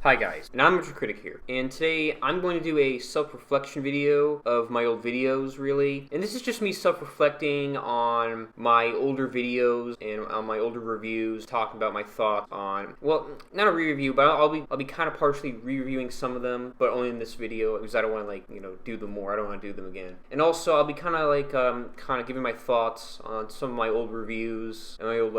Hi guys, and I'm Retro Critic here, and today I'm going to do a self-reflection video of my old videos, really. And this is just me self-reflecting on my older videos and on my older reviews, talking about my thoughts on, well, not a re-review, but I'll be kind of partially re-reviewing some of them, but only in this video because I don't want to do them more. I don't want to do them again. And also I'll be kind of giving my thoughts on some of my old reviews and my old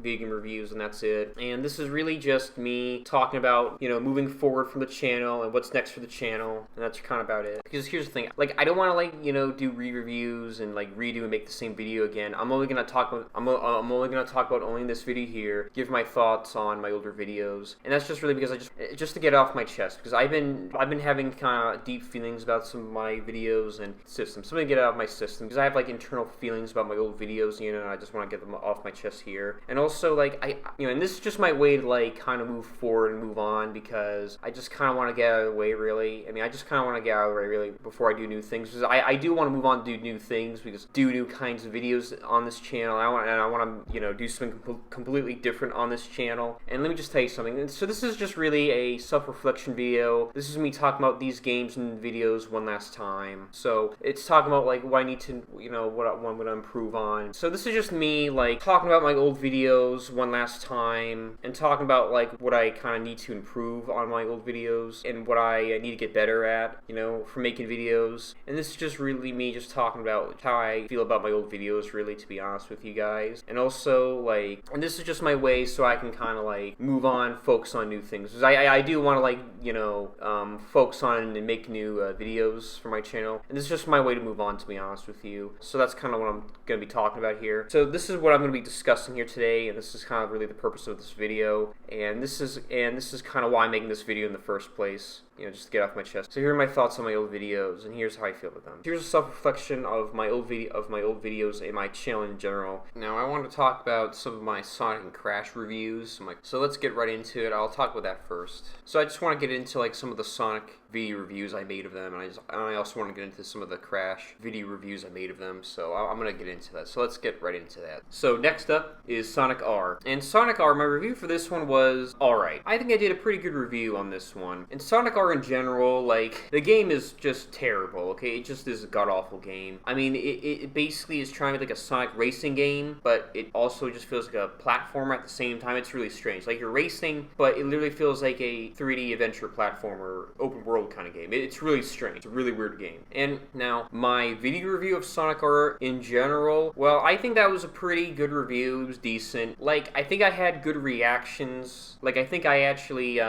vegan reviews, and that's it. And this is really just me talking about moving forward from the channel and what's next for the channel, and that's kind of about it. Because here's the thing, I don't want to do re-reviews and redo and make the same video again. I'm only gonna talk about only in this video here, give my thoughts on my older videos, and that's just really because just to get it off my chest, because I've been having kind of deep feelings about some of my videos and systems. So I'm gonna get it out of my system because I have internal feelings about my old videos, and I just want to get them off my chest here. And also and this is just my way to kind of move forward and move on, because I just kind of want to get out of the way, really. I mean, I just kind of want to get out of the way, really, before I do new things. Because I do want to move on to do new things, because do new kinds of videos on this channel. I want to do something completely different on this channel. And let me just tell you something. So this is just really a self-reflection video. This is me talking about these games and videos one last time. So it's talking about what I need to, what I'm going to improve on. So this is just me talking about my old videos one last time and talking about what I kind of need to improve on my old videos and what I need to get better at, for making videos. And this is just really me just talking about how I feel about my old videos, really, to be honest with you guys. And also, and this is just my way so I can kind of, move on, focus on new things. Because I do want to, focus on and make new videos for my channel. And this is just my way to move on, to be honest with you. So that's kind of what I'm going to be talking about here. So this is what I'm going to be discussing here today, and this is kind of really the purpose of this video. And this is kind of why I'm making this video in the first place, just to get off my chest. So here are my thoughts on my old videos, and here's how I feel about them. Here's a self-reflection of my old videos and my channel in general. Now I want to talk about some of my Sonic and Crash reviews. So let's get right into it. I'll talk about that first. So I just want to get into some of the Sonic video reviews I made of them, and I also want to get into some of the Crash video reviews I made of them. So I'm gonna get into that. So let's get right into that. So next up is Sonic R. And Sonic R, my review for this one was alright. I think I did a pretty good review on this one. And Sonic R in general, the game is just terrible, okay? It just is a god-awful game. I mean, it basically is trying to be a Sonic racing game, but it also just feels like a platformer at the same time. It's really strange. You're racing, but it literally feels like a 3D adventure platformer, open world kind of game. It's really strange. It's a really weird game. And now, my video review of Sonic R in general, well, I think that was a pretty good review. It was decent. I think I had good reactions. I think I actually,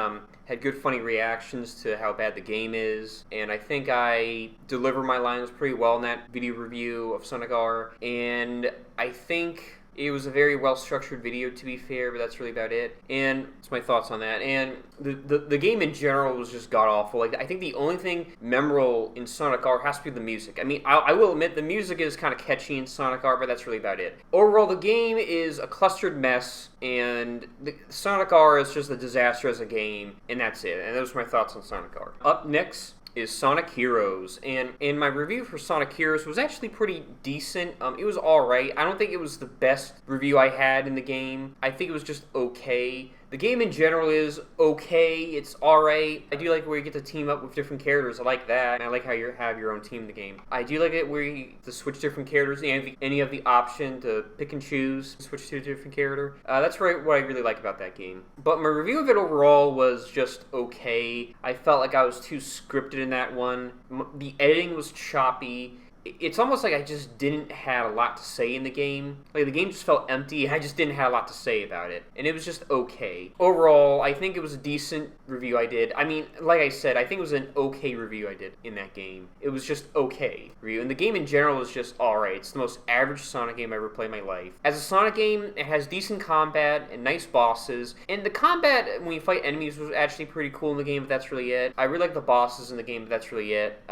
had good funny reactions to how bad the game is, and I think I delivered my lines pretty well in that video review of Sonic R, and I think it was a very well-structured video, to be fair, but that's really about it. And that's my thoughts on that. And the game in general was just god-awful. I think the only thing memorable in Sonic R has to be the music. I mean, I will admit the music is kind of catchy in Sonic R, but that's really about it. Overall, the game is a clustered mess, and Sonic R is just a disaster as a game, and that's it. And those are my thoughts on Sonic R. Up next is Sonic Heroes, and my review for Sonic Heroes was actually pretty decent. It was alright. I don't think it was the best review I had in the game. I think it was just okay. The game in general is okay. It's alright. I do like where you get to team up with different characters. I like that. And I like how you have your own team in the game. I do like it where you get to switch different characters and any of the option to pick and choose, switch to a different character. That's what I really like about that game. But my review of it overall was just okay. I felt like I was too scripted in that one. The editing was choppy. It's almost like I just didn't have a lot to say in the game. The game just felt empty, and I just didn't have a lot to say about it. And it was just okay. Overall, I think it was a decent review I did. I mean, like I said, I think it was an okay review I did in that game. It was just okay review. And the game in general is just alright. It's the most average Sonic game I ever played in my life. As a Sonic game, it has decent combat and nice bosses. And the combat, when you fight enemies, was actually pretty cool in the game, but that's really it. I really like the bosses in the game, but that's really it.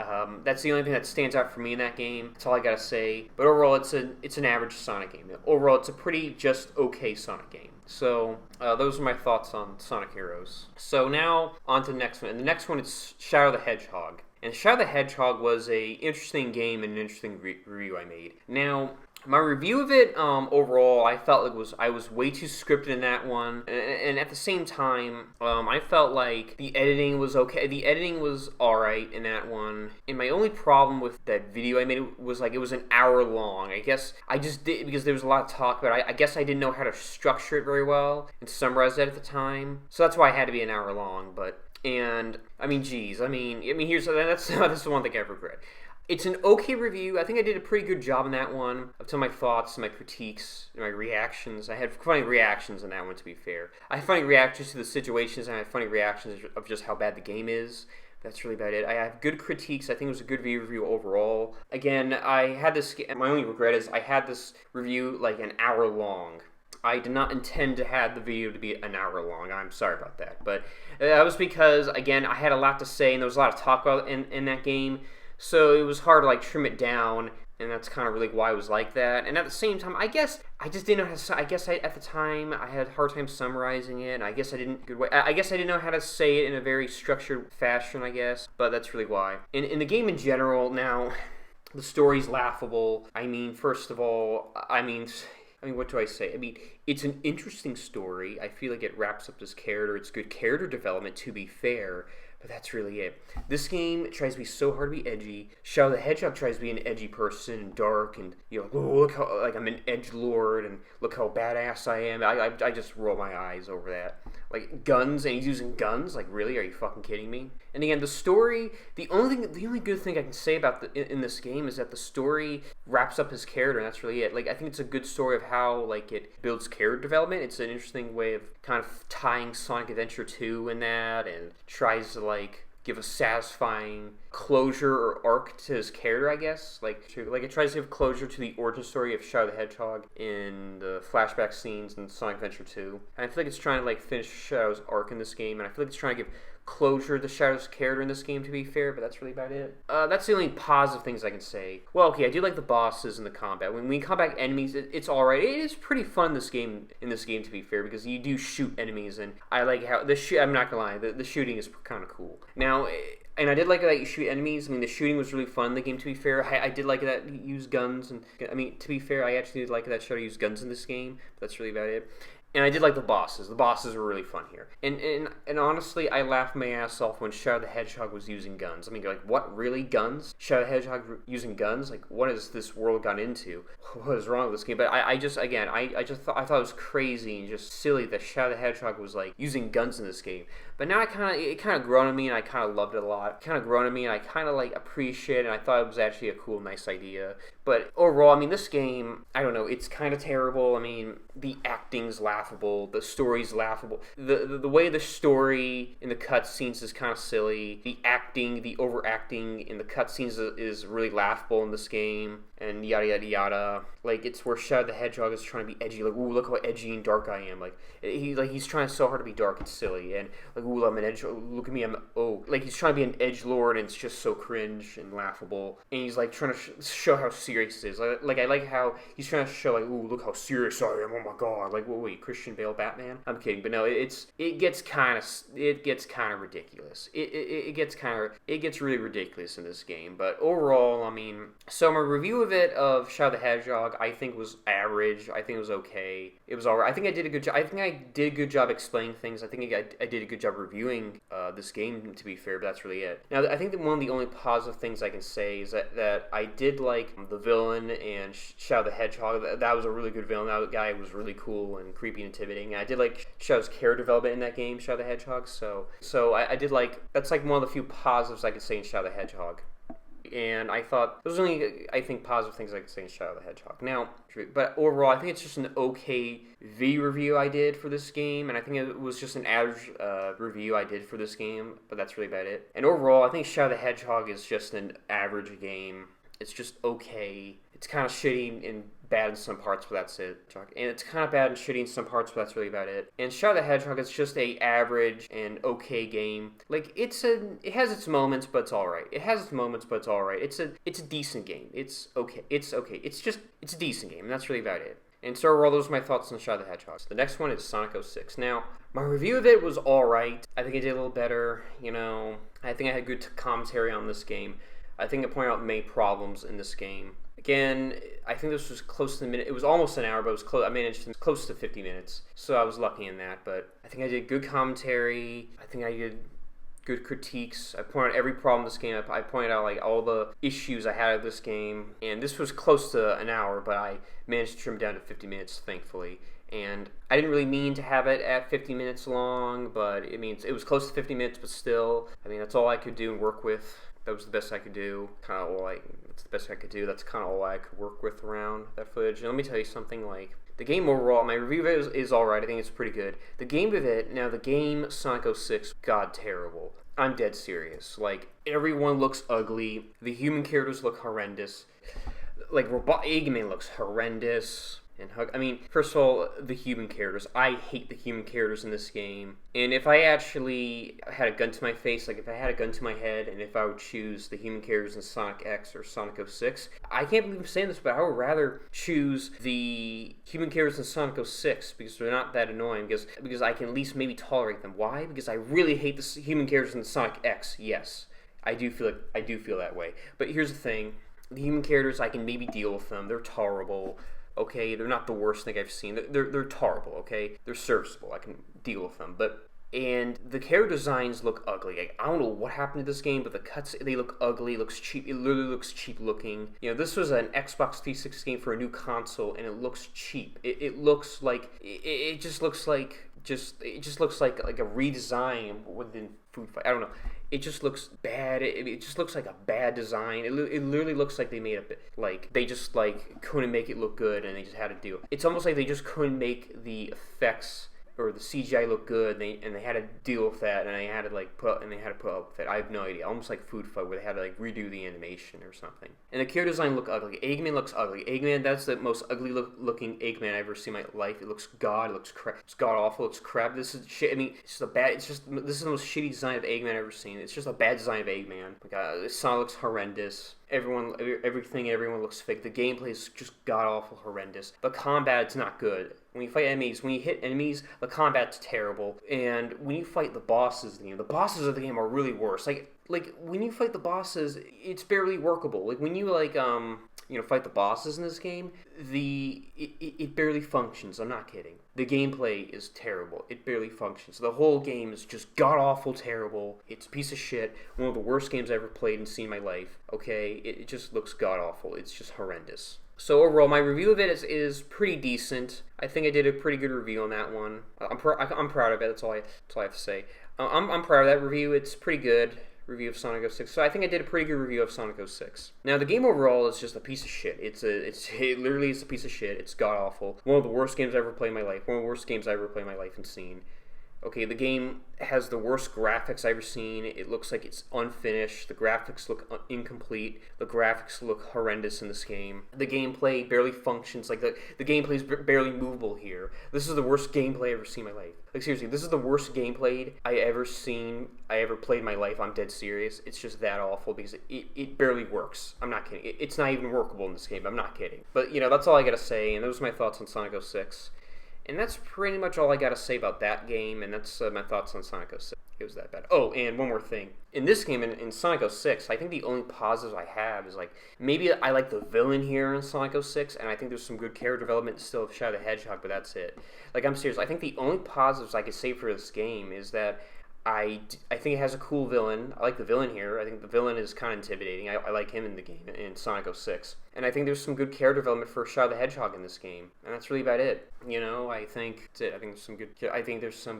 That's the only thing that stands out for me in that game. That's all I gotta say. But overall, it's an average Sonic game. Overall, it's a pretty just okay Sonic game. So those are my thoughts on Sonic Heroes. So now on to the next one. And the next one is Shadow the Hedgehog. And Shadow the Hedgehog was a interesting game and an interesting review I made. Now, My review of it, overall, I felt I was way too scripted in that one, and at the same time, I felt like the editing was okay. The editing was alright in that one, and my only problem with that video I made was like it was an hour long. I guess I just did because there was a lot of talk, but I guess I didn't know how to structure it very well and summarize that at the time, so that's why it had to be an hour long. But and I mean, geez, here's that's the one thing I regret. It's an okay review. I think I did a pretty good job in that one. Up to my thoughts, my critiques, my reactions. I had funny reactions in that one, to be fair. I had funny reactions to the situations, and I had funny reactions of just how bad the game is. That's really about it. I have good critiques. I think it was a good review overall. Again, I had this. My only regret is I had this review like an hour long. I did not intend to have the video to be an hour long. I'm sorry about that. But that was because, again, I had a lot to say, and there was a lot of talk about in that game. So it was hard to like trim it down, and that's kind of really why it was like that. And at the same time, I guess I just didn't know how to. At the time I had a hard time summarizing it. I guess I didn't know how to say it in a very structured fashion. I guess, but that's really why. In the game in general, now the story's laughable. I mean, first of all, what do I say? I mean, it's an interesting story. I feel like it wraps up this character. It's good character development, to be fair. But that's really it. This game tries to be so hard to be edgy. Shadow the Hedgehog tries to be an edgy person and dark, and oh, look how like I'm an edgelord, and look how badass I am. I just roll my eyes over that. Like guns, and he's using guns. Like really, are you fucking kidding me? And again, the story. The only good thing I can say about in this game is that the story wraps up his character, and that's really it. Like I think it's a good story of how like it builds character development. It's an interesting way of kind of tying Sonic Adventure 2 in that, and tries to like give a satisfying closure or arc to his character, I guess. Like it tries to give closure to the origin story of Shadow the Hedgehog in the flashback scenes in Sonic Adventure 2. And I feel like it's trying to like finish Shadow's arc in this game, and I feel like it's trying to give closure to Shadow's character in this game, to be fair, but that's really about it. That's the only positive things I can say. Well, okay, I do like the bosses and the combat. When we combat enemies, it's alright. It is pretty fun in this game, to be fair, because you do shoot enemies, and I like how I'm not gonna lie, the shooting is kind of cool. Now, and I did like that you shoot enemies. I mean, the shooting was really fun in the game, to be fair. I did like that you use guns, and I mean, to be fair, I actually did like that Shadow used guns in this game, but that's really about it. And I did like the bosses. The bosses were really fun here. And honestly, I laughed my ass off when Shadow the Hedgehog was using guns. I mean, like, what, really, guns? Shadow the Hedgehog using guns? Like, what has this world gone into? What is wrong with this game? But I thought it was crazy and just silly that Shadow the Hedgehog was, like, using guns in this game. But now it kind of grown on me, and I kind of loved it a lot. It kind of grown on me, and I kind of, like, appreciate it, and I thought it was actually a cool, nice idea. But overall, I mean, this game, I don't know, it's kind of terrible. I mean, the acting's laughable, the story's laughable. The way the story in the cutscenes is kind of silly. The acting, the overacting in the cutscenes is really laughable in this game, and yada yada yada. Like, it's where Shadow the Hedgehog is trying to be edgy. Like, ooh, look how edgy and dark I am. Like he's trying so hard to be dark. It's silly. And like, ooh, I'm an edge. Look at me. Like he's trying to be an edgelord, and it's just so cringe and laughable. And he's like trying to show how serious it is. Like I like how he's trying to show like, ooh, look how serious I am. Oh my god. Like, wait, Christian Bale Batman? I'm kidding, but no, it gets kind of ridiculous. It gets really ridiculous in this game. But overall, I mean, so my review of Shadow the Hedgehog, I think was average. I think it was okay. It was alright. I think I did a good job. I think I did a good job explaining things. I think I did a good job reviewing this game, to be fair, but that's really it. Now, I think that one of the only positive things I can say is that I did like the villain and Shadow the Hedgehog. That was a really good villain. That guy was really cool and creepy and intimidating. And I did like Shadow's character development in that game, Shadow the Hedgehog. So I did like, that's like one of the few positives I could say in Shadow the Hedgehog. And I thought, those are only, I think, positive things I could say in Shadow the Hedgehog. Now, but overall, I think it's just an okay video review I did for this game, and I think it was just an average review I did for this game, but that's really about it. And overall, I think Shadow the Hedgehog is just an average game. It's just okay. It's kind of shitty and bad in some parts, but that's it. And it's kind of bad and shitty in some parts, but that's really about it. And Shadow the Hedgehog is just a average and okay game. Like, it has its moments, but it's alright. It has its moments, but it's alright. It's a decent game. It's okay. It's a decent game, and that's really about it. And so overall, those are my thoughts on Shadow the Hedgehog. The next one is Sonico 6. Now, my review of it was alright. I think I did a little better, I think I had good commentary on this game. I think I pointed out many problems in this game. Again, I think this was close to the minute. It was almost an hour, but it was close. I managed close to 50 minutes, so I was lucky in that. But I think I did good commentary. I think I did good critiques. I pointed out every problem in this game. I pointed out like all the issues I had with this game, and this was close to an hour, but I managed to trim it down to 50 minutes, thankfully. And I didn't really mean to have it at 50 minutes long, but it was close to 50 minutes, but still, I mean, that's all I could do and work with. That was the best I could do. That's the best I could do. That's kind of all I could work with around that footage. And let me tell you something, like, the game overall, my review of it is alright. I think it's pretty good. The game Sonico 6, god terrible. I'm dead serious. Like, everyone looks ugly. The human characters look horrendous. Like, Eggman looks horrendous. First of all, the human characters. I hate the human characters in this game. And if I actually had a gun to my face, like if I had a gun to my head, and if I would choose the human characters in Sonic X or Sonico 6, I can't believe I'm saying this, but I would rather choose the human characters in Sonico 6 because they're not that annoying, because I can at least maybe tolerate them. Why? Because I really hate the human characters in Sonic X, yes. I do feel that way. But here's the thing. The human characters, I can maybe deal with them. They're tolerable. Okay, they're not the worst thing I've seen. They're tolerable, okay? They're serviceable. I can deal with them. And the character designs look ugly. Like, I don't know what happened to this game, but the cuts, they look ugly. It looks cheap. It literally looks cheap looking. You know, this was an Xbox 360 game for a new console, and it looks cheap. It looks like, it just looks like a redesign within Food Fight. I don't know. It just looks bad. It just looks like a bad design. It literally looks like they made they just couldn't make it look good, and they just had to do it. It's almost like they just couldn't make the effects or the CGI looked good, and they had to deal with that, and they had to put up with it. I have no idea. Almost like Food Fight, where they had to redo the animation or something. And the character design look ugly. Eggman looks ugly. Eggman, that's the most ugly looking Eggman I've ever seen in my life. It looks it's god awful. It's crap. This is shit. I mean, this is the most shitty design of Eggman I've ever seen. It's just a bad design of Eggman. Sonic looks horrendous. Everyone looks fake. The gameplay is just god awful, horrendous. The combat's not good. When you hit enemies, the combat's terrible. And when you fight the bosses the bosses of the game are really worse. Like when you fight the bosses, it's barely workable. Like when you fight the bosses in this game, it barely functions. I'm not kidding. The gameplay is terrible. It barely functions. The whole game is just god-awful terrible. It's a piece of shit. One of the worst games I ever played and seen in my life. Okay? It just looks god-awful. It's just horrendous. So overall, my review of it is pretty decent. I think I did a pretty good review on that one. I'm proud of it. That's all I have to say. I'm proud of that review. It's pretty good. Review of Sonico 6. So I think I did a pretty good review of Sonico 6. Now the game overall is just a piece of shit. It literally is a piece of shit. It's god awful. One of the worst games I ever played in my life. One of the worst games I ever played in my life and seen. Okay, the game has the worst graphics I've ever seen. It looks like it's unfinished. The graphics look incomplete. The graphics look horrendous in this game. The gameplay barely functions. Like, the gameplay is barely movable here. This is the worst gameplay I've ever seen in my life. Like, seriously, this is the worst gameplay I ever played in my life. I'm dead serious. It's just that awful because it barely works. I'm not kidding. It's not even workable in this game. I'm not kidding. But, that's all I gotta say, and those are my thoughts on Sonico 6. And that's pretty much all I got to say about that game, and that's my thoughts on Sonico 6. It was that bad. Oh, and one more thing. In this game, in Sonico 6, I think the only positives I have is, maybe I like the villain here in Sonico 6, and I think there's some good character development still of Shadow the Hedgehog, but that's it. I'm serious. I think the only positives I could say for this game is that I think it has a cool villain. I like the villain here. I think the villain is kind of intimidating. I like him in the game, in Sonico 6. And I think there's some good character development for Shadow the Hedgehog in this game. And that's really about it. I think that's it. I think there's some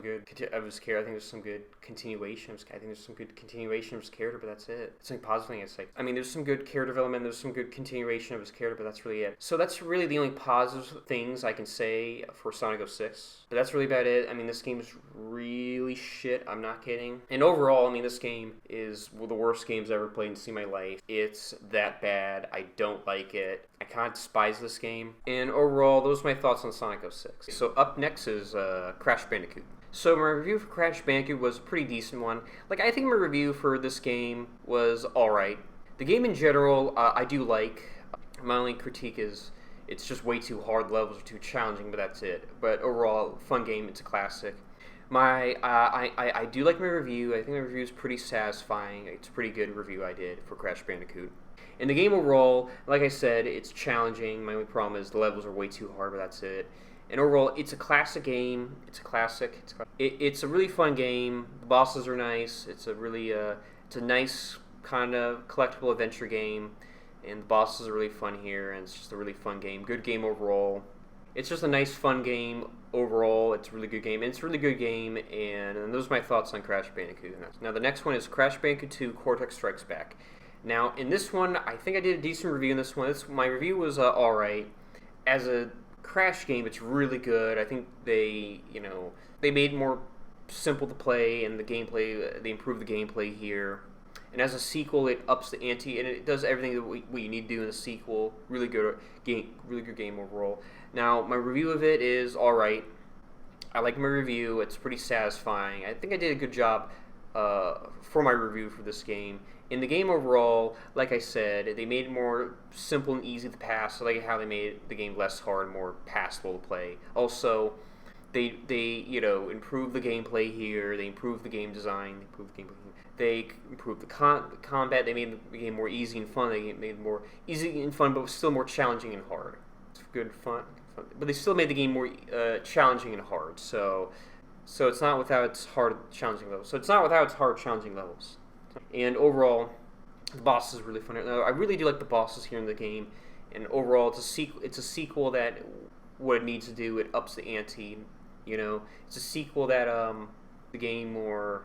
good of his character. I think there's some good continuation of his character. I think there's some good continuation of his character, but that's it. It's like positive thing I'd say. I mean, there's some good character development. There's some good continuation of his character, but that's really it. So that's really the only positive things I can say for Sonico 6. But that's really about it. I mean, this game is really shit. I'm not kidding. And overall, this game is one of the worst games I've ever played and seen in my life. It's that bad. I don't like it. I kind of despise this game. And overall, those are my thoughts on Sonico 6. So up next is Crash Bandicoot. So my review for Crash Bandicoot was a pretty decent one. I think my review for this game was alright. The game in general, I do like. My only critique is it's just way too hard. Levels are too challenging, but that's it. But overall, fun game. It's a classic. I do like my review. I think my review is pretty satisfying. It's a pretty good review I did for Crash Bandicoot. In the game overall, like I said, it's challenging. My only problem is the levels are way too hard, but that's it. And overall, it's a classic game. It's a classic. It's a really fun game. The bosses are nice. It's a nice kind of collectible adventure game, and the bosses are really fun here. And it's just a really fun game. Good game overall. It's just a nice, fun game overall. It's a really good game. And it's a really good game. And those are my thoughts on Crash Bandicoot. Now the next one is Crash Bandicoot 2: Cortex Strikes Back. Now, in this one, I think I did a decent review in this one. My review was alright. As a Crash game, it's really good. I think they made it more simple to play, and the gameplay, they improved the gameplay here. And as a sequel, it ups the ante, and it does everything that what you need to do in a sequel. Really good game overall. Now, my review of it is alright. I like my review. It's pretty satisfying. I think I did a good job for my review for this game. In the game overall, like I said, they made it more simple and easy to pass. I like how they made the game less hard, more passable to play. Also, they improved the gameplay here. They improved the game design. They improved the combat. They made the game more easy and fun. They made it more easy and fun, but still more challenging and hard. It's good fun. But they still made the game more challenging and hard. So it's not without its hard, challenging levels. And overall, the boss is really fun. Now, I really do like the bosses here in the game. And overall, it's a sequel that what it needs to do, it ups the ante. It's a sequel that the game more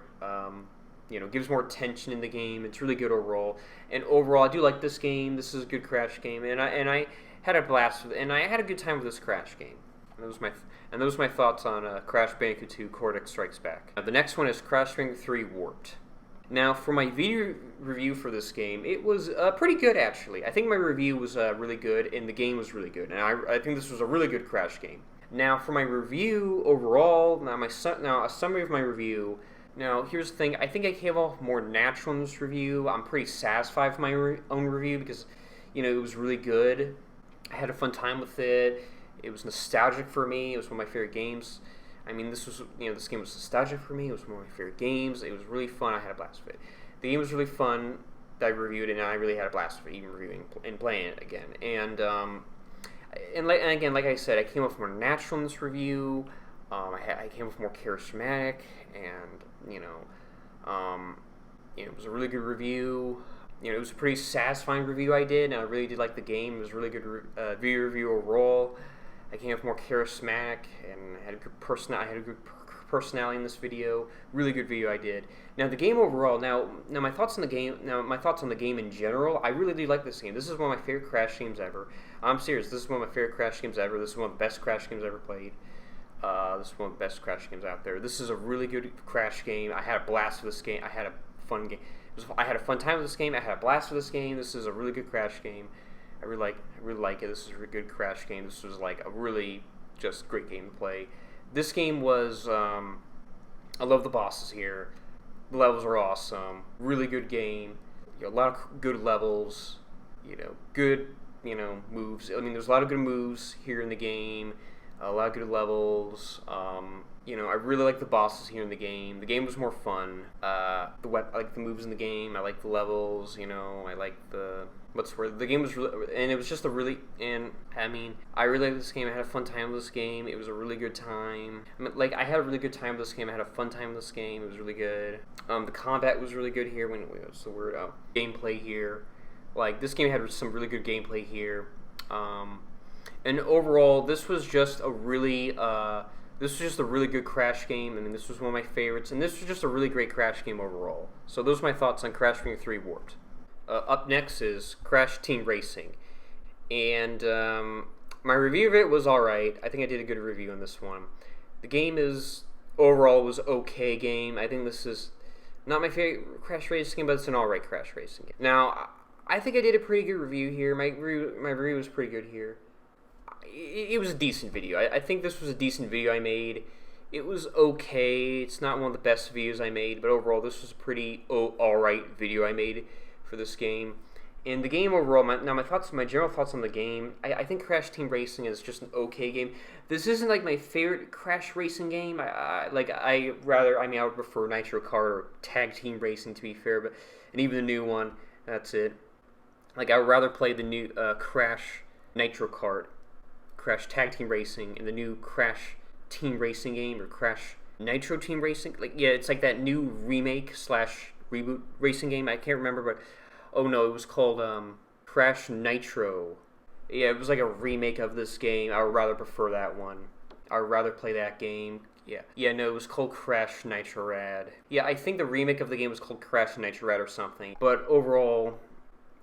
gives more tension in the game. It's really good overall. And overall, I do like this game. This is a good Crash game, and I had a blast with it, and I had a good time with this Crash game. And those are my thoughts on Crash Bandicoot 2: Cortex Strikes Back. Now, the next one is Crash Bandicoot 3: Warped. Now, for my video review for this game, it was pretty good, actually. I think my review was really good, and the game was really good. And I think this was a really good Crash game. Now, for my review overall, a summary of my review. Now, here's the thing. I think I came off more natural in this review. I'm pretty satisfied with my own review because, it was really good. I had a fun time with it. It was nostalgic for me. It was one of my favorite games. I mean, this game was nostalgic for me. It was one of my favorite games. It was really fun. I had a blast with it. The game was really fun that I reviewed, and I really had a blast with it, even reviewing and playing it again. And again, like I said, I came off more natural in this review. I came off more charismatic, and it was a really good review. It was a pretty satisfying review I did, and I really did like the game. It was a really good video review overall. I came off more charismatic, and I had a good personality in this video. Really good video I did. Now the game overall. Now my thoughts on the game. Now my thoughts on the game in general. I really do like this game. This is one of my favorite Crash games ever. I'm serious. This is one of my favorite Crash games ever. This is one of the best Crash games I ever played. This is one of the best Crash games out there. This is a really good Crash game. I had a blast with this game. I had a fun game. I had a fun time with this game. I had a blast with this game. This is a really good Crash game. I really like it. This is a good Crash game. This was like a really just great game to play. This game was, I love the bosses here. The levels are awesome. Really good game. A lot of good levels. Good, moves. I mean, there's a lot of good moves here in the game. A lot of good levels. I really like the bosses here in the game. The game was more fun. I like the moves in the game. I like the levels. I like the the game was really, and it was just a really, and I mean, I really liked this game. I had a fun time with this game. It was a really good time. I had a really good time with this game. I had a fun time with this game. It was really good. The combat was really good here. What's the word? Gameplay here. This game had some really good gameplay here. And overall, this was just a really good Crash game. I mean, this was one of my favorites, and this was just a really great Crash game overall. So those are my thoughts on Crash Bandicoot 3: Warped. Up next is Crash Team Racing, and my review of it was alright. I think I did a good review on this one. The game overall was okay game. I think this is not my favorite Crash Racing game, but it's an alright Crash Racing game. Now, I think I did a pretty good review here. My review was pretty good here. It was a decent video. I think this was a decent video I made. It was okay. It's not one of the best videos I made, but overall, this was a pretty alright video I made for this game. And the game overall, my general thoughts on the game, I think Crash Team Racing is just an okay game. This isn't my favorite Crash Racing game. I would prefer Nitro Kart or Tag Team Racing, to be fair, and even the new one, that's it. Like, I would rather play the new Crash Nitro Kart, Crash Tag Team Racing, and the new Crash Team Racing game, or Crash Nitro Team Racing. Like, yeah, it's like that new remake slash reboot racing game. I can't remember, but oh no, it was called Crash Nitro. Yeah, it was like a remake of this game. I would rather prefer that one. I would rather play that game. Yeah, no, it was called Crash Nitro Rad. Yeah, I think the remake of the game was called Crash Nitro Rad or something. But overall,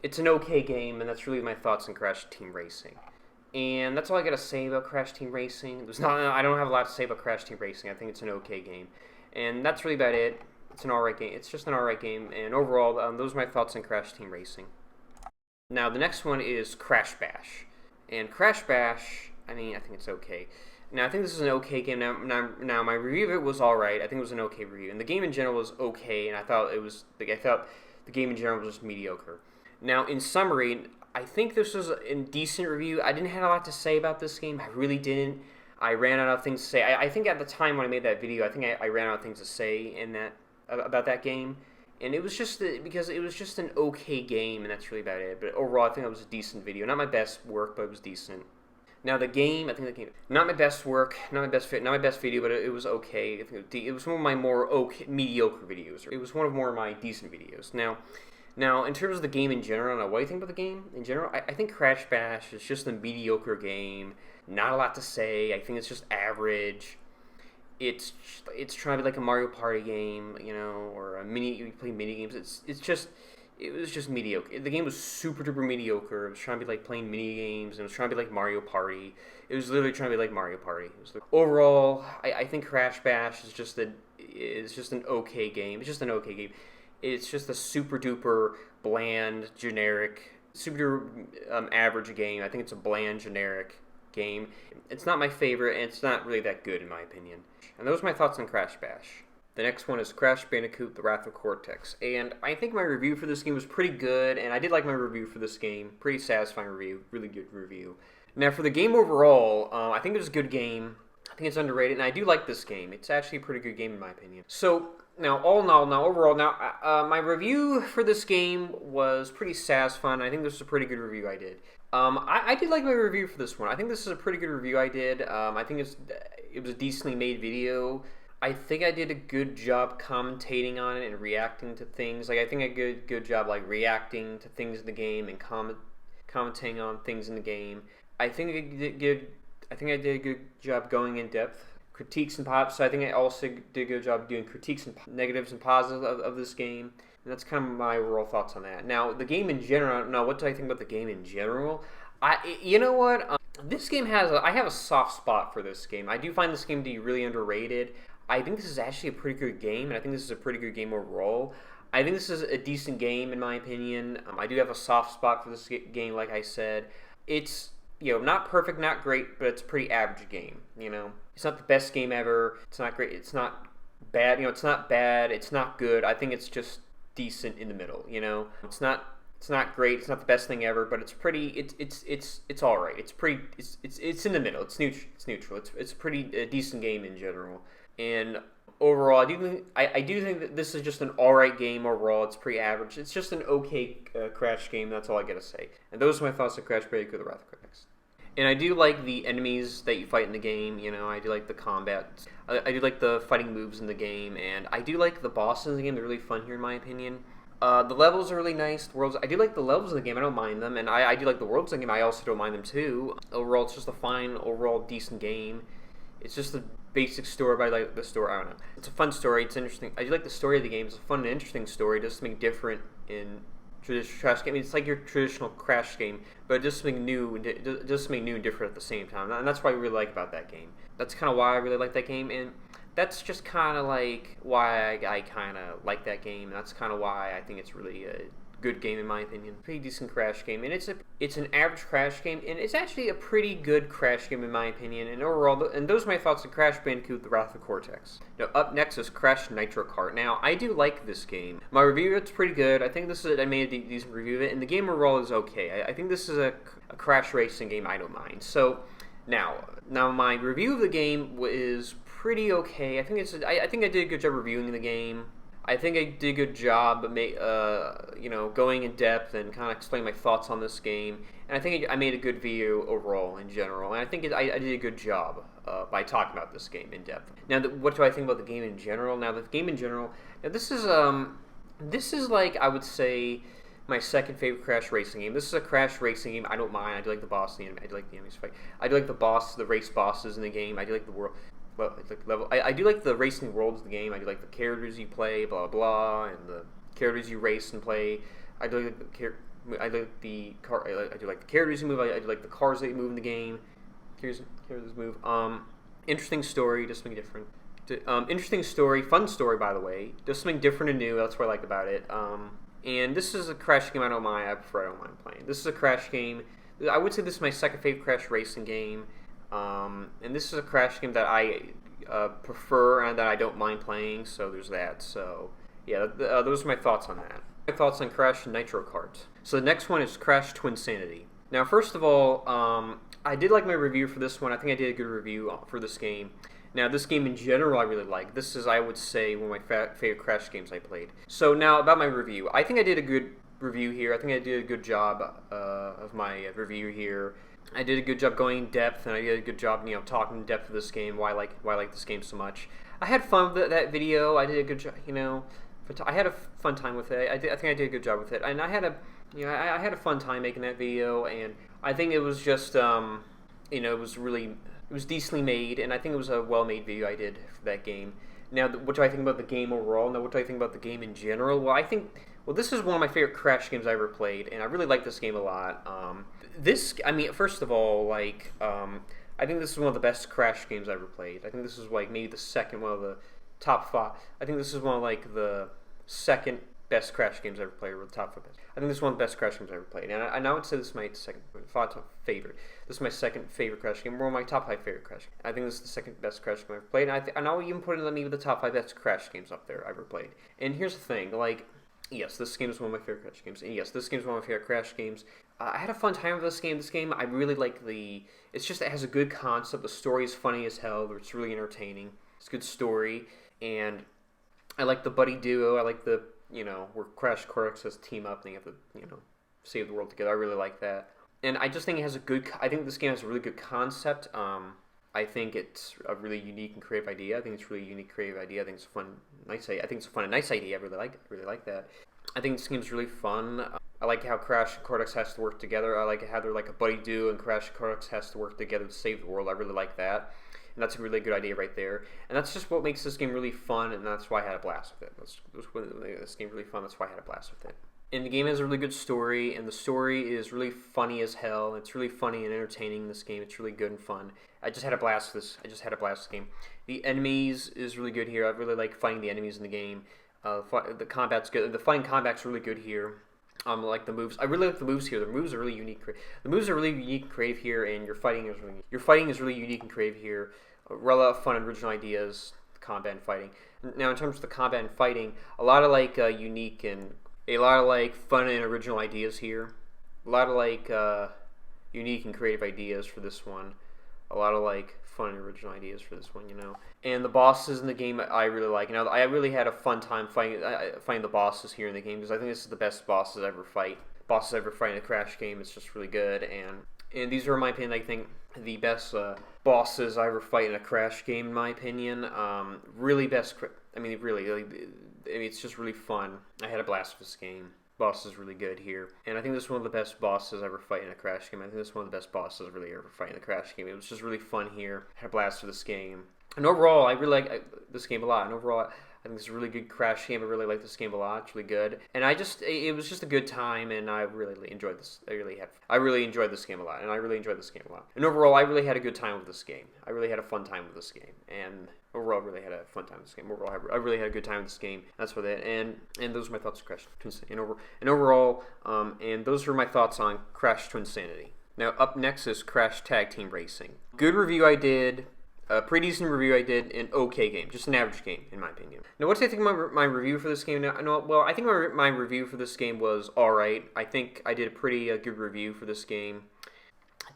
it's an okay game, and that's really my thoughts on Crash Team Racing. And that's all I gotta say about Crash Team Racing. I don't have a lot to say about Crash Team Racing. I think it's an okay game. And that's really about it. It's an alright game. It's just an alright game. And overall, those are my thoughts on Crash Team Racing. Now, the next one is Crash Bash. And Crash Bash, I think it's okay. Now, I think this is an okay game. Now, my review of it was alright. I think it was an okay review. And the game in general was okay, and I thought the game in general was just mediocre. Now, in summary, I think this was a decent review. I didn't have a lot to say about this game. I really didn't. I ran out of things to say. I think at the time when I made that video, I think I ran out of things to say about that game. And it was just because it was just an okay game, and that's really about it. But overall, I think it was a decent video. Not my best work, but it was decent. Now the game, not my best work, not my best video, but it was okay. It was one of my more mediocre videos. It was one of more of my decent videos. Now in terms of the game in general, what do you think about the game in general? I think Crash Bash is just a mediocre game. Not a lot to say. I think it's just average. It's trying to be like a Mario Party game, or you play mini games. It was just mediocre. The game was super duper mediocre. It was trying to be like playing mini games, and it was trying to be like Mario Party. It was literally trying to be like Mario Party. Overall, I think Crash Bash is just an okay game. It's just an okay game. It's just a super duper bland, generic, super duper average game. I think it's a bland, generic game. It's not my favorite, and it's not really that good in my opinion. And those are my thoughts on Crash Bash. The next one is Crash Bandicoot, The Wrath of Cortex. And I think my review for this game was pretty good, and I did like my review for this game. Pretty satisfying review, really good review. Now for the game overall, I think it was a good game. I think it's underrated, and I do like this game. It's actually a pretty good game in my opinion. So, overall, my review for this game was pretty satisfying. I think this was a pretty good review I did. I did like my review for this one. I think this is a pretty good review I did. I think it was a decently made video. I think I did a good job commentating on it and reacting to things. Like, I think I did a good job, like, reacting to things in the game and commenting on things in the game. I think I did a good job going in depth. Critiques and pops. So I think I also did a good job doing critiques and negatives and positives of this game. And that's kind of my overall thoughts on that. Now, the game in general. Now, what do I think about the game in general? You know what? This game I have a soft spot for this game. I do find this game to be really underrated. I think this is actually a pretty good game, and I think this is a pretty good game overall. I think this is a decent game, in my opinion. I do have a soft spot for this game, like I said. It's, not perfect, not great, but it's a pretty average game, It's not the best game ever. It's not great. It's not bad. It's not bad. It's not good. I think it's just decent in the middle, It's not great. It's not the best thing ever, but it's pretty. It's all right. It's pretty. It's in the middle. It's neutral. It's a pretty decent game in general. And overall, I do think that this is just an alright game overall. It's pretty average. It's just an okay Crash game. That's all I gotta say. And those are my thoughts on Crash Bandicoot: The Wrath of Cortex. And I do like the enemies that you fight in the game. I do like the combat. I do like the fighting moves in the game, and I do like the bosses in the game. They're really fun here, in my opinion. The levels are really nice. I do like the levels in the game. I don't mind them, and I do like the worlds in the game. I also don't mind them too. Overall, it's just a fine, overall decent game. It's just a basic story, but I like the story. I don't know. It's a fun story. It's interesting. I do like the story of the game. It's a fun and interesting story. Just something different in traditional Crash game. It's like your traditional Crash game, but just something new and different at the same time. And that's what I really like about that game. That's kind of why I really like that game, and that's just kind of like why I kind of like that game. And that's kind of why I think it's really a good game in my opinion. Pretty decent Crash game, and it's an average Crash game, and it's actually a pretty good Crash game in my opinion. And overall, and those are my thoughts on Crash Bandicoot: The Wrath of Cortex. Now, up next is Crash Nitro Kart. Now, I do like this game. My review of it's pretty good. I think I made a decent review of it, and the game overall is okay. I think this is a Crash racing game I don't mind. So now my review of the game is pretty okay. I think I did a good job reviewing the game. I think I did a good job, going in depth and kind of explaining my thoughts on this game. And I think I made a good video overall in general. And I think I did a good job by talking about this game in depth. Now, what do I think about the game in general? Now, the game in general, now this is like, I would say, my second favorite Crash racing game. This is a Crash racing game. I don't mind. I do like the boss in the enemy. I do like the enemies fight. I do like the race bosses in the game. I do like the world. Well, like level. I do like the racing worlds of the game. I do like the characters you play, blah blah, and the characters you race and play. I do like I like the car. I do like the characters you move. I do like the cars that you move in the game. Characters move. Interesting story, just something different. Interesting story, fun story, by the way. Just something different and new. That's what I like about it. And this is a Crash game I don't mind. I don't mind playing. This is a Crash game. I would say this is my second favorite Crash racing game. And this is a Crash game that I prefer and that I don't mind playing, so there's that. So, yeah, those are my thoughts on that. My thoughts on Crash Nitro Kart. So the next one is Crash Twinsanity. Now, first of all, I did like my review for this one. I think I did a good review for this game. Now, this game in general I really like. This is, I would say, one of my favorite Crash games I played. So now, about my review. I think I did a good review here. I think I did a good job of my review here. I did a good job going in depth, and I did a good job, talking in depth of this game, why I like this game so much. I had fun with that video. I did a good job, I had a fun time with it. I think I did a good job with it, and I had a fun time making that video, and I think it was just, it was decently made, and I think it was a well-made video I did for that game. Now, what do I think about the game overall? Now, what do I think about the game in general? Well, this is one of my favorite Crash games I ever played, and I really like this game a lot. First of all, I think this is one of the best Crash games I ever played. I think this is, maybe the second one of the top 5. I think this is one of, the second best Crash games I ever played, or the top 5 best. I think this is one of the best Crash games I ever played, and I would say this is my second favorite. This is my second favorite Crash game, or my top 5 favorite Crash game. I think this is the second best Crash game I ever played, and I'll even put it in maybe the top 5 best Crash games up there I ever played. And here's the thing, yes, this game is one of my favorite Crash games. And yes, this game is one of my favorite Crash games. I had a fun time with this game. This game, I really like it has a good concept. The story is funny as hell. It's really entertaining. It's a good story. And I like the buddy duo. I like where Crash Cortex has team up and they have to, save the world together. I really like that. And I just think I think this game has a really good concept. I think it's a really unique and creative idea. I think it's a really unique, creative idea. I think it's a nice idea. I really like that. I think this game's really fun. I like how Crash and Cortex has to work together. I like how they're like a buddy duo and Crash and Cortex has to work together to save the world. I really like that. And that's a really good idea right there. And that's just what makes this game really fun, and that's why I had a blast with it. That's what makes this game really fun. That's why I had a blast with it. And the game has a really good story, and the story is really funny as hell. It's really funny and entertaining, this game. It's really good and fun. I just had a blast with this game. The enemies is really good here. I really like fighting the enemies in the game. The combat's good. The fighting combat's really good here. Like the moves. I really like the moves here. The moves are really unique. The moves are really unique and creative here, and your fighting is really unique and creative here. Really fun and original ideas, combat and fighting. Now, in terms of the combat and fighting, a lot of unique and fun and original ideas here. A lot of unique and creative ideas for this one. A lot of fun and original ideas for this one, And the bosses in the game I really like. Now, I really had a fun time fighting the bosses here in the game because I think this is the best bosses I ever fight. Bosses I ever fight in a Crash game. It's just really good, and these are, in my opinion, I think the best bosses I ever fight in a Crash game, in my opinion. Really best. It's just really fun. I had a blast with this game. Boss is really good here, and I think this is one of the best bosses I ever fight in a Crash game. I think this is one of the best bosses I really ever fight in a Crash game. It was just really fun here. I had a blast with this game, and overall, I really like this game a lot. And overall, I think it's a really good Crash game. I really like this game a lot. It's really good, and it was just a good time, and I really enjoyed this. I really enjoyed this game a lot, and I really enjoyed this game a lot. And overall, I really had a good time with this game. I really had a fun time with this game, and overall, I really had a fun time with this game. Overall, I really had a good time with this game. That's what it. And those are my thoughts on Crash Twinsanity. And those are my thoughts on Crash Twinsanity. Now, up next is Crash Tag Team Racing. Good review I did. A pretty decent review I did. An okay game. Just an average game, in my opinion. Now, what do I think of my review for this game? I think my review for this game was alright. I think I did a pretty good review for this game.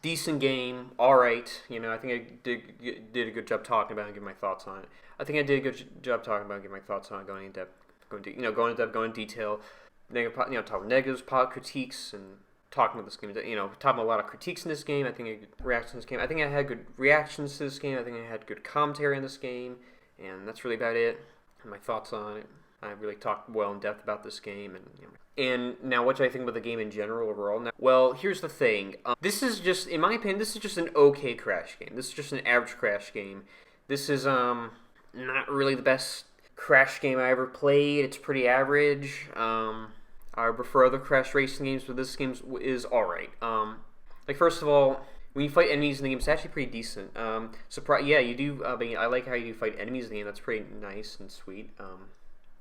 Decent game, alright. I think I did a good job talking about it and giving my thoughts on it. I think I did a good job talking about it and giving my thoughts on it, going in depth. go into depth, go into detail, talk about negatives, positive critiques, and talking about this game. Talking about a lot of critiques in this game. I think I had good reactions to this game. I think I had good reactions to this game. I think I had good commentary on this game, and that's really about it. And my thoughts on it. I really talked well in depth about this game, and now what do I think about the game in general overall? Now, well, here's the thing. This is just, in my opinion, this is just an okay Crash game. This is just an average Crash game. This is not really the best Crash game I ever played. It's pretty average. I prefer other Crash racing games, but this game is alright. First of all, when you fight enemies in the game, it's actually pretty decent. Yeah, you do. I like how you do fight enemies in the game. That's pretty nice and sweet.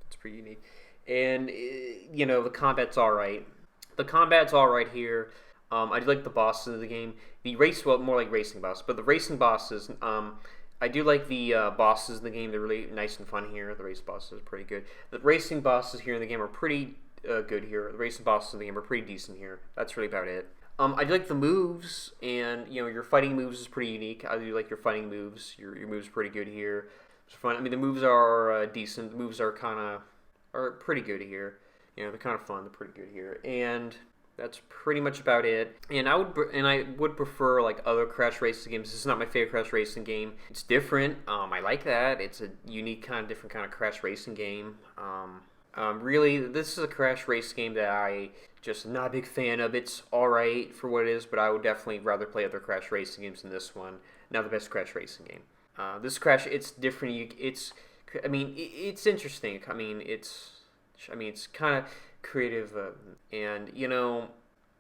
It's pretty unique. And, the combat's alright. The combat's alright here. I do like the bosses of the game. More like racing bosses. But the racing bosses, I do like the bosses in the game. They're really nice and fun here. The race bosses are pretty good. The racing bosses here in the game are pretty good here. The racing bosses in the game are pretty decent here. That's really about it. I do like the moves, and, your fighting moves is pretty unique. I do like your fighting moves. Your moves are pretty good here. It's fun. The moves are decent. The moves are pretty good here. They're kind of fun. They're pretty good here, and that's pretty much about it. And I would prefer other Crash racing games. This is not my favorite Crash racing game. It's different. I like that. It's a unique different kind of Crash racing game. Really, this is a Crash race game that I just not a big fan of. It's alright for what it is, but I would definitely rather play other Crash racing games than this one. Not the best Crash racing game. This Crash, it's different. It's interesting. It's kind of creative, and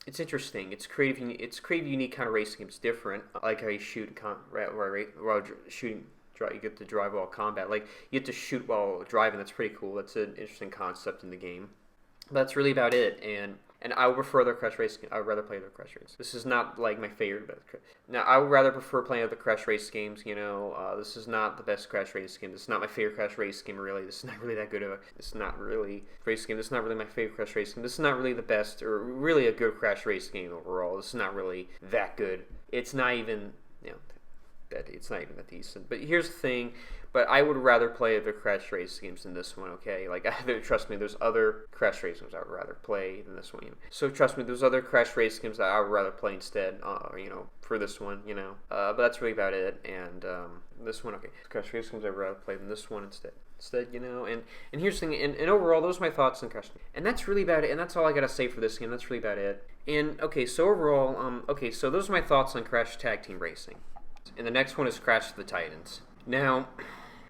it's interesting. It's creative. It's creative, unique kind of racing game. It's different. I like how you shoot while shooting. You get to drive while combat. You get to shoot while driving. That's pretty cool. That's an interesting concept in the game. But that's really about it. And I would prefer other Crash Race games. I would rather play other Crash Race. This is not my favorite. Now, I would rather prefer playing other Crash Race games. This is not the best Crash Race game. This is not my favorite Crash Race game, really. This is not really that good of a... This is not really race game. This is not really my favorite Crash Race game. This is not really the best, or really a good Crash Race game overall. This is not really that good. It's not even... It's not even that decent. But here's the thing. But I would rather play other Crash Race games than this one, okay? Trust me, there's other Crash Race games I would rather play than this one. So trust me, there's other Crash Race games that I would rather play instead, for this one, But that's really about it. And this one, okay. Crash Race games I would rather play than this one instead, And here's the thing, and overall, those are my thoughts on Crash. And that's really about it, and that's all I gotta say for this game. That's really about it. And, okay, so overall, so those are my thoughts on Crash Tag Team Racing. And the next one is Crash of the Titans. Now,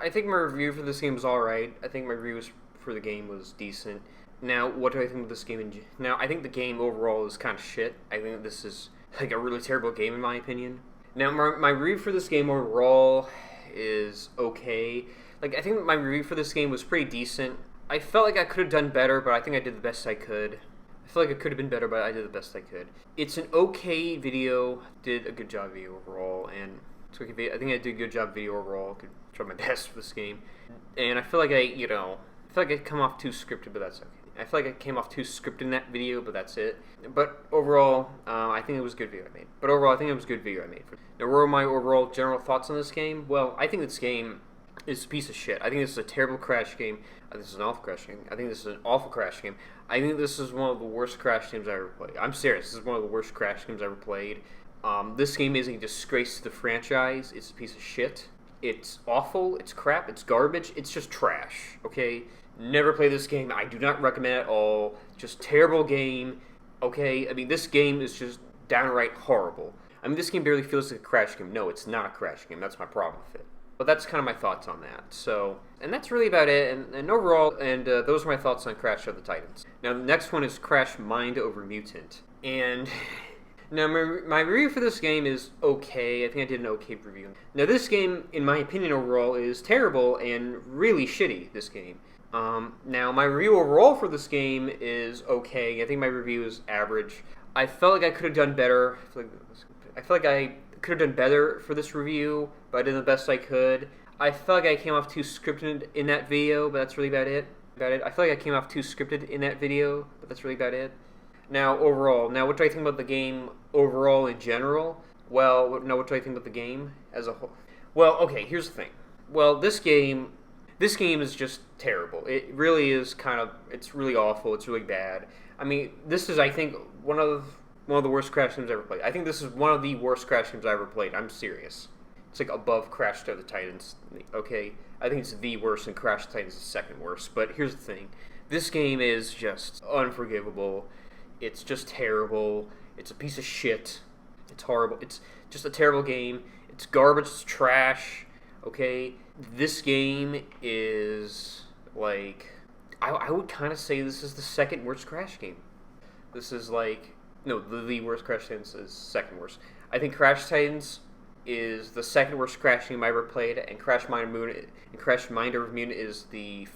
I think my review for this game was alright. I think my review for the game was decent. Now, what do I think of this game? Now, I think the game overall is kind of shit. I think this is a really terrible game in my opinion. Now, my review for this game overall is okay. I think my review for this game was pretty decent. I felt like I could have done better, but I think I did the best I could. I feel like it could have been better, but I did the best I could. It's an okay video. Did a good job video overall, and it's okay video. I think I did a good job video overall. Could try my best for this game, and I feel like I come off too scripted, but that's okay. I feel like I came off too scripted in that video, but that's it. But overall, I think it was a good video I made. Now, what are my overall general thoughts on this game? Well, I think this game is a piece of shit. I think this is a terrible Crash game. I think this is an awful Crash game. I think this is an awful Crash game. I think this is one of the worst Crash games I ever played. I'm serious. This is one of the worst Crash games I ever played. This game is a disgrace to the franchise. It's a piece of shit. It's awful. It's crap. It's garbage. It's just trash. Okay? Never play this game. I do not recommend it at all. Just terrible game. Okay? This game is just downright horrible. This game barely feels like a Crash game. No, it's not a Crash game. That's my problem with it. But that's kind of my thoughts on that. So, and that's really about it. And overall, those are my thoughts on Crash of the Titans. Now, the next one is Crash Mind Over Mutant. And now, my review for this game is okay. I think I did an okay review. Now, this game, in my opinion overall, is terrible and really shitty, this game. Now, my review overall for this game is okay. I think my review is average. I felt like I could have done better. I feel like I could have done better for this review, but I did the best I could. I felt like I came off too scripted in that video, but that's really about it. I feel like I came off too scripted in that video, but that's really about it. Now, overall, what do I think about the game overall in general? Well, now what do I think about the game as a whole? Well, okay, here's the thing. Well, this game, This game is just terrible. It really is it's really awful. It's really bad. I mean, this is, I think, one of the worst Crash games I've ever played. I think this is one of the worst Crash games I've ever played. I'm serious. It's like above Crash to the Titans. Okay, I think it's the worst, and Crash Titans is the second worst. But here's the thing: this game is just unforgivable. It's just terrible. It's a piece of shit. It's horrible. It's just a terrible game. It's garbage. It's trash. Okay, this game is like I would kind of say this is the second worst Crash game. This is like no, the worst Crash Titans is second worst. I think Crash Titans is the second worst Crash game I ever played, and Crash Minder of Mutant is the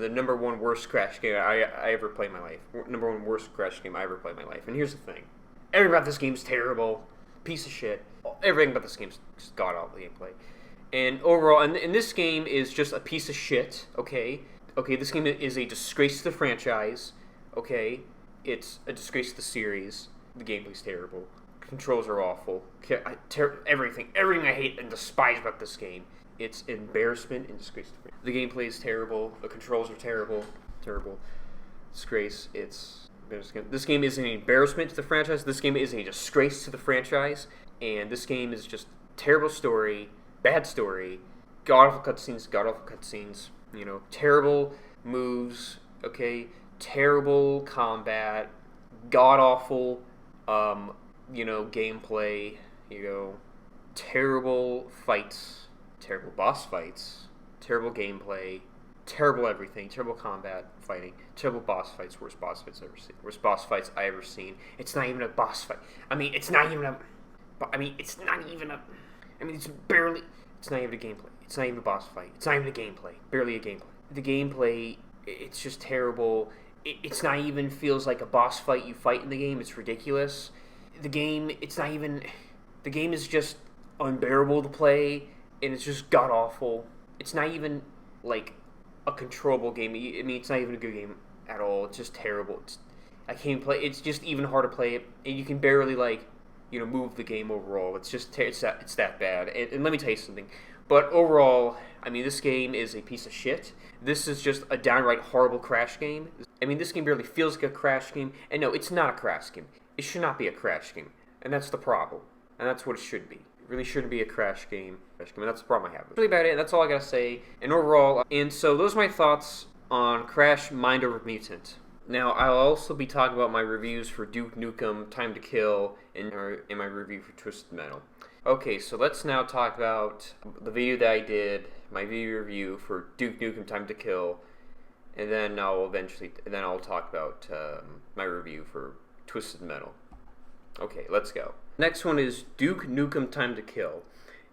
number one worst Crash game I ever played in my life. Number one worst Crash game I ever played in my life. And here's the thing: everything about this game is terrible, piece of shit. Everything about this game is just god awful gameplay. And overall, and this game is just a piece of shit. Okay, this game is a disgrace to the franchise. Okay, it's a disgrace to the series. The gameplay's terrible. Controls are awful. Everything I hate and despise about this game. It's embarrassment and disgrace. The gameplay is terrible. The controls are terrible. Disgrace. This game is an embarrassment to the franchise. This game is a disgrace to the franchise. And this game is just terrible story, bad story, god awful cutscenes. You know, terrible moves. Okay, terrible combat, god awful. Gameplay, terrible fights, terrible boss fights, terrible gameplay, terrible everything, terrible combat, fighting, terrible boss fights, worst boss fights I ever seen. It's not even a boss fight. It's not even a gameplay. It's not even a boss fight. It's not even a gameplay. Barely a gameplay. The gameplay, it's just terrible. It's not even feels like a boss fight you fight in the game. It's ridiculous. The game is just unbearable to play, and it's just god awful. It's not even like a controllable game. It's not even a good game at all. It's just terrible. I can't play. It's just even hard to play it, and you can barely move the game overall. It's just it's that bad. And let me tell you something. But overall, this game is a piece of shit. This is just a downright horrible Crash game. This game barely feels like a Crash game. And no, it's not a Crash game. It should not be a Crash game. And that's the problem. And that's what it should be. It really shouldn't be a Crash game. And that's the problem I have. That's really about it. That's all I gotta say. And overall, and so those are my thoughts on Crash Minder of Mutant. Now, I'll also be talking about my reviews for Duke Nukem Time to Kill in my review for Twisted Metal. Okay, so let's now talk about the video that I did, my video review for Duke Nukem Time to Kill, and then I'll talk about my review for Twisted Metal. Okay, let's go. Next one is Duke Nukem Time to Kill.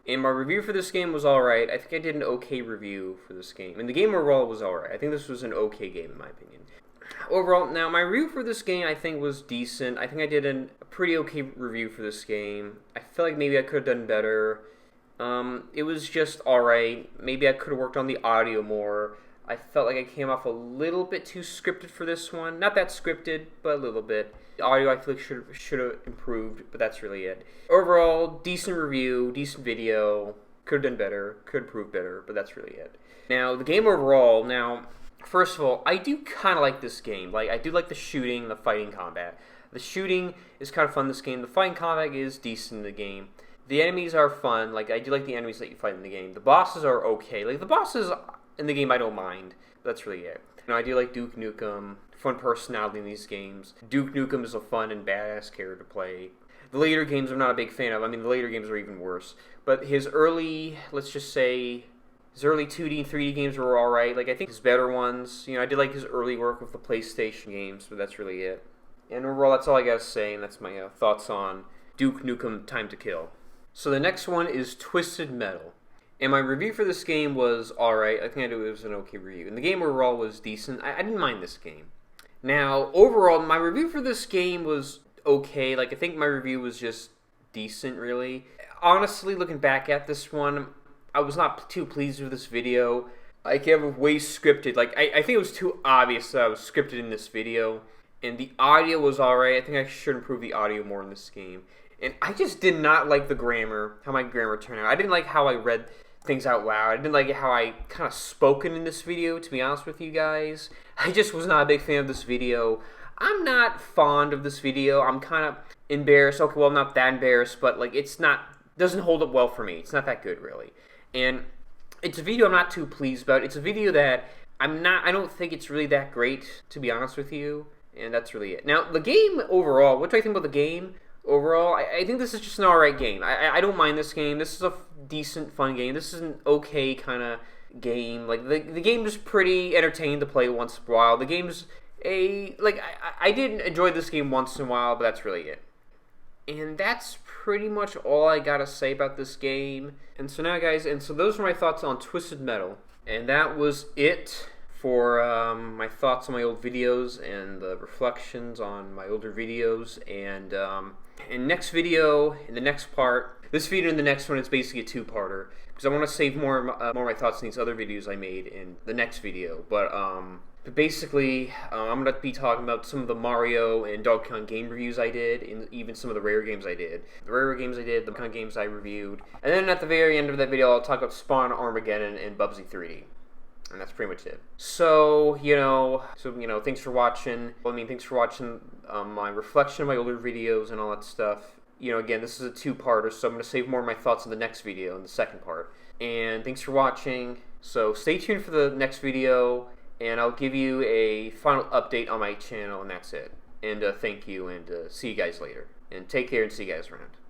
And my review for this game was alright. I think I did an okay review for this game. And the game overall was alright. I think this was an okay game in my opinion. Overall, now my review for this game I think was decent. I think I did a pretty okay review for this game. I feel like maybe I could have done better. It was just alright. Maybe I could have worked on the audio more. I felt like I came off a little bit too scripted for this one. Not that scripted, but a little bit. The audio I feel like should have improved, but that's really it. Overall, decent review, decent video. Could have done better, could have proved better, but that's really it. Now, the game overall, first of all, I do kind of like this game. I do like the shooting, the fighting combat. The shooting is kind of fun in this game. The fighting combat is decent in the game. The enemies are fun. I do like the enemies that you fight in the game. The bosses are okay. The bosses in the game I don't mind. That's really it. I do like Duke Nukem. Fun personality in these games. Duke Nukem is a fun and badass character to play. The later games I'm not a big fan of. The later games are even worse. But his early, let's just say, his early 2D and 3D games were alright. I think his better ones, I did like his early work with the PlayStation games, but that's really it. And overall, that's all I gotta say, and that's my thoughts on Duke Nukem Time to Kill. So the next one is Twisted Metal. And my review for this game was alright. I think it was an okay review. And the game overall was decent. I didn't mind this game. Now, overall, my review for this game was okay. I think my review was just decent, really. Honestly, looking back at this one, I was not too pleased with this video. I have way scripted. I think it was too obvious that I was scripted in this video. And the audio was alright. I think I should improve the audio more in this game. And I just did not like the grammar, how my grammar turned out. I didn't like how I read things out loud. I didn't like how I kind of spoken in this video, to be honest with you guys. I just was not a big fan of this video. I'm not fond of this video. I'm kind of embarrassed. Okay, well, I'm not that embarrassed, but like doesn't hold up well for me. It's not that good, really. And it's a video I'm not too pleased about. It's a video that I don't think it's really that great, to be honest with you. And that's really it. Now, the game overall, what do I think about the game? Overall, I think this is just an alright game. I don't mind this game. This is a decent, fun game. This is an okay kind of game. Like, the game is pretty entertaining to play once in a while. The game's I did enjoy this game once in a while, but that's really it. And that's pretty much all I gotta say about this game. And so now, guys, those are my thoughts on Twisted Metal. And that was it for my thoughts on my old videos and the reflections on my older videos. And in next video, in the next part, this video and the next one is basically a two-parter, because I want to save more of my thoughts on these other videos I made in the next video. But basically, I'm going to be talking about some of the Mario and Donkey Kong game reviews I did, and even some of the Rare games I did. The Rare games I did, the Donkey Kong games I reviewed. And then at the very end of that video, I'll talk about Spawn, Armageddon, and Bubsy 3D. And that's pretty much it. So, thanks for watching. Thanks for watching my reflection of my older videos and all that stuff. Again, this is a two-parter, so I'm going to save more of my thoughts in the next video, in the second part. And thanks for watching. So stay tuned for the next video, and I'll give you a final update on my channel, and that's it. And thank you, and see you guys later. And take care, and see you guys around.